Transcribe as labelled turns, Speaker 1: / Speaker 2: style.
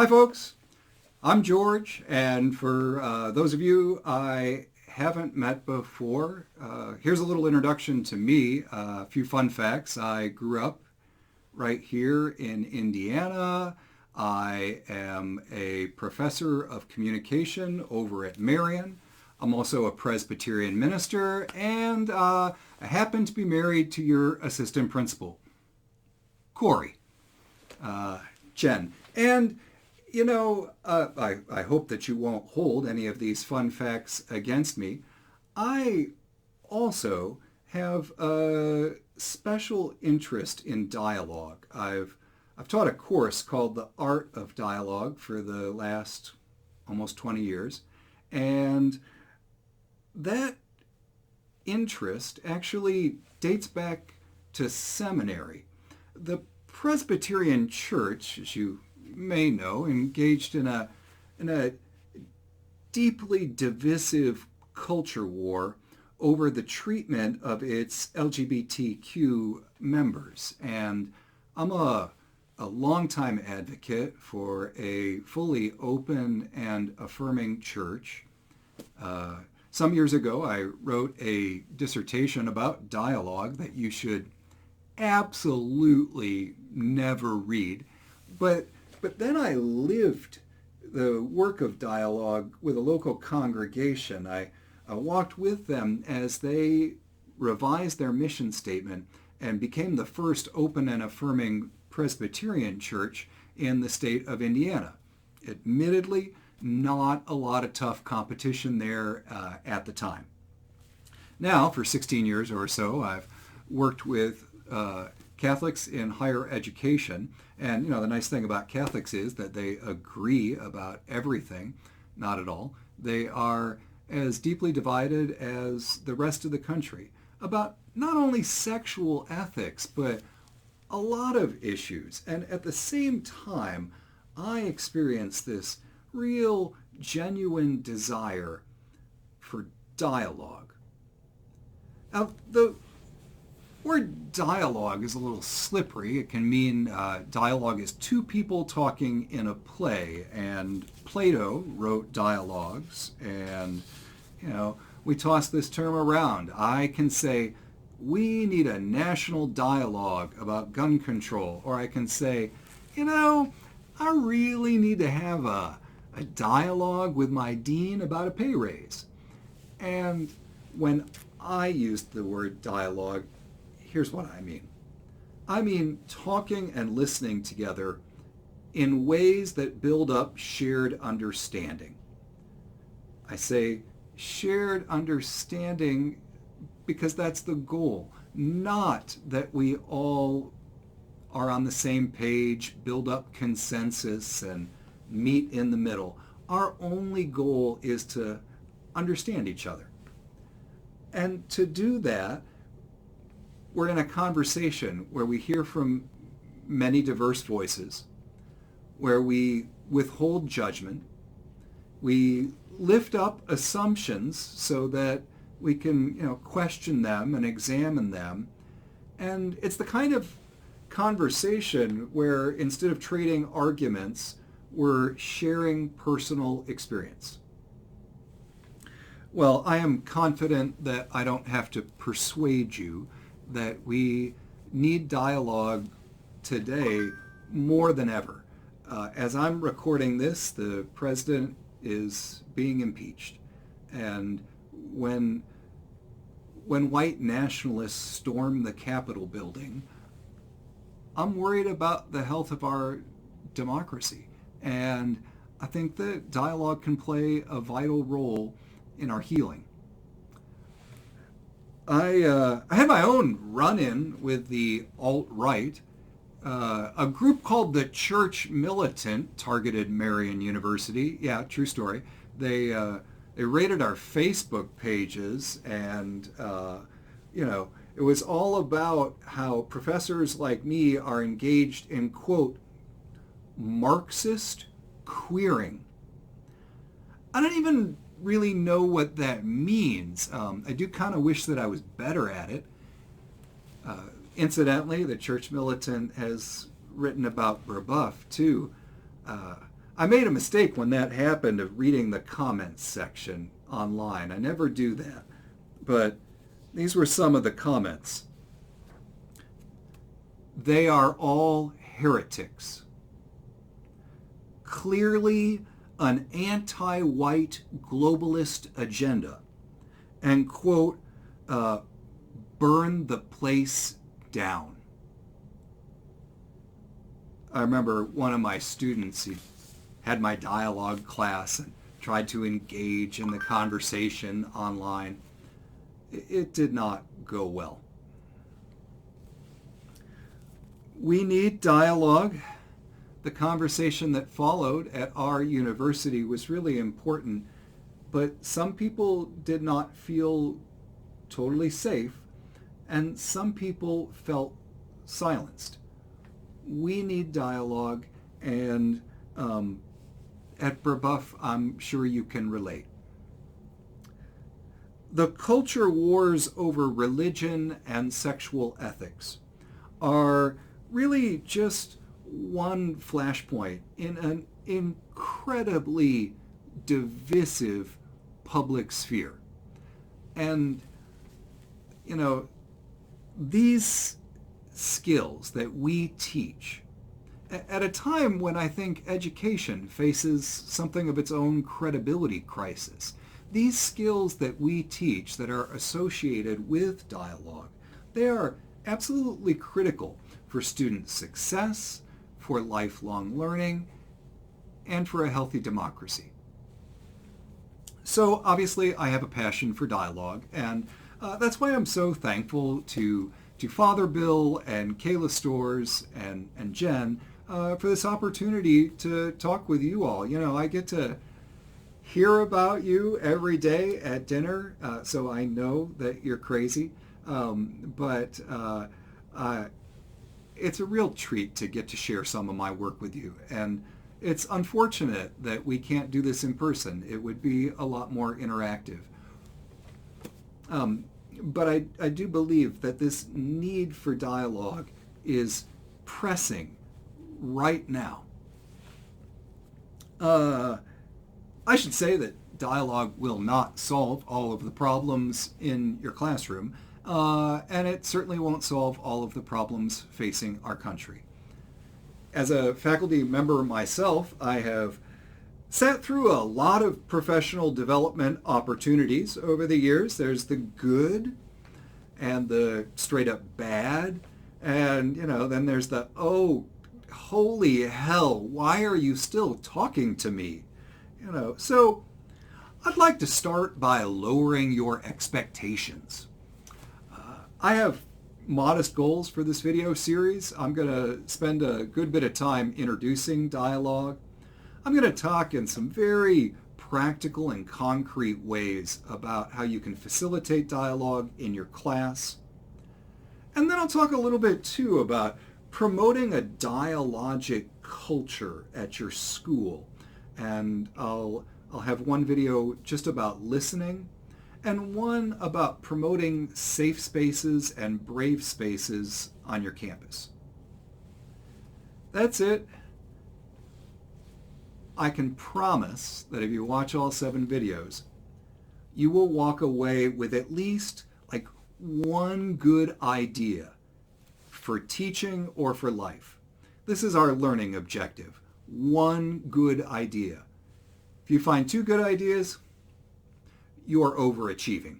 Speaker 1: Hi, folks. I'm George, and for those of you I haven't met before, here's a little introduction to me. A few fun facts. I grew up right here in Indiana. I am a professor of communication over at Marian. I'm also a Presbyterian minister, and I happen to be married to your assistant principal, Corey, Jen. And I hope that you won't hold any of these fun facts against me. I also have a special interest in dialogue. I've taught a course called The Art of Dialogue for the last almost 20 years, and that interest actually dates back to seminary. The Presbyterian Church, as you may know, engaged in a deeply divisive culture war over the treatment of its LGBTQ members. And I'm a longtime advocate for a fully open and affirming church. Some years ago, I wrote a dissertation about dialogue that you should absolutely never read. But then I lived the work of dialogue with a local congregation. I walked with them as they revised their mission statement and became the first open and affirming Presbyterian church in the state of Indiana. Admittedly, not a lot of tough competition there at the time. Now, for 16 years or so, I've worked with Catholics in higher education. And, the nice thing about Catholics is that they agree about everything. Not at all. They are as deeply divided as the rest of the country about not only sexual ethics, but a lot of issues. And at the same time, I experience this real, genuine desire for dialogue. Now, the word dialogue is a little slippery. It can mean dialogue is two people talking in a play, and Plato wrote dialogues, and we toss this term around. I can say, we need a national dialogue about gun control, or I can say, I really need to have a dialogue with my dean about a pay raise. And when I used the word dialogue, here's what I mean. I mean talking and listening together in ways that build up shared understanding. I say shared understanding because that's the goal, not that we all are on the same page, build up consensus, and meet in the middle. Our only goal is to understand each other. And to do that, we're in a conversation where we hear from many diverse voices, where we withhold judgment, we lift up assumptions so that we can, question them and examine them. And it's the kind of conversation where instead of trading arguments, we're sharing personal experience. Well, I am confident that I don't have to persuade you that we need dialogue today more than ever. As I'm recording this, the president is being impeached. And when white nationalists storm the Capitol building, I'm worried about the health of our democracy. And I think that dialogue can play a vital role in our healing. I had my own run-in with the alt-right. A group called the Church Militant targeted Marian University. Yeah, true story. They raided our Facebook pages, and it was all about how professors like me are engaged in, quote, Marxist queering. I don't even really know what that means. I do kind of wish that I was better at it. Incidentally, the Church Militant has written about Brebeuf too. I made a mistake when that happened of reading the comments section online. I never do that. But these were some of the comments. They are all heretics. Clearly an anti-white globalist agenda. And, quote, burn the place down. I remember one of my students, he had my dialogue class and tried to engage in the conversation online. It did not go well. We need dialogue. The conversation that followed at our university was really important, but some people did not feel totally safe, and some people felt silenced. We need dialogue, and at Brebeuf, I'm sure you can relate. The culture wars over religion and sexual ethics are really just one flashpoint in an incredibly divisive public sphere. And, you know, these skills that we teach at a time when I think education faces something of its own credibility crisis, these skills that we teach that are associated with dialogue, they are absolutely critical for student success, for lifelong learning, and for a healthy democracy. So obviously I have a passion for dialogue, and that's why I'm so thankful to Father Bill and Kayla Storrs and Jen for this opportunity to talk with you all. You know, I get to hear about you every day at dinner, so I know that you're crazy. But it's a real treat to get to share some of my work with you. And it's unfortunate that we can't do this in person. It would be a lot more interactive. But I do believe that this need for dialogue is pressing right now. I should say that dialogue will not solve all of the problems in your classroom, and it certainly won't solve all of the problems facing our country. As a faculty member myself, I have sat through a lot of professional development opportunities over the years. There's the good and the straight up bad, and then there's the, oh, holy hell, why are you still talking to me? So I'd like to start by lowering your expectations. I have modest goals for this video series. I'm going to spend a good bit of time introducing dialogue. I'm going to talk in some very practical and concrete ways about how you can facilitate dialogue in your class. And then I'll talk a little bit too about promoting a dialogic culture at your school. And I'll have one video just about listening and one about promoting safe spaces and brave spaces on your campus. That's it. I can promise that if you watch all 7 videos, you will walk away with at least like one good idea for teaching or for life. This is our learning objective. One good idea. If you find 2 good ideas, you are overachieving.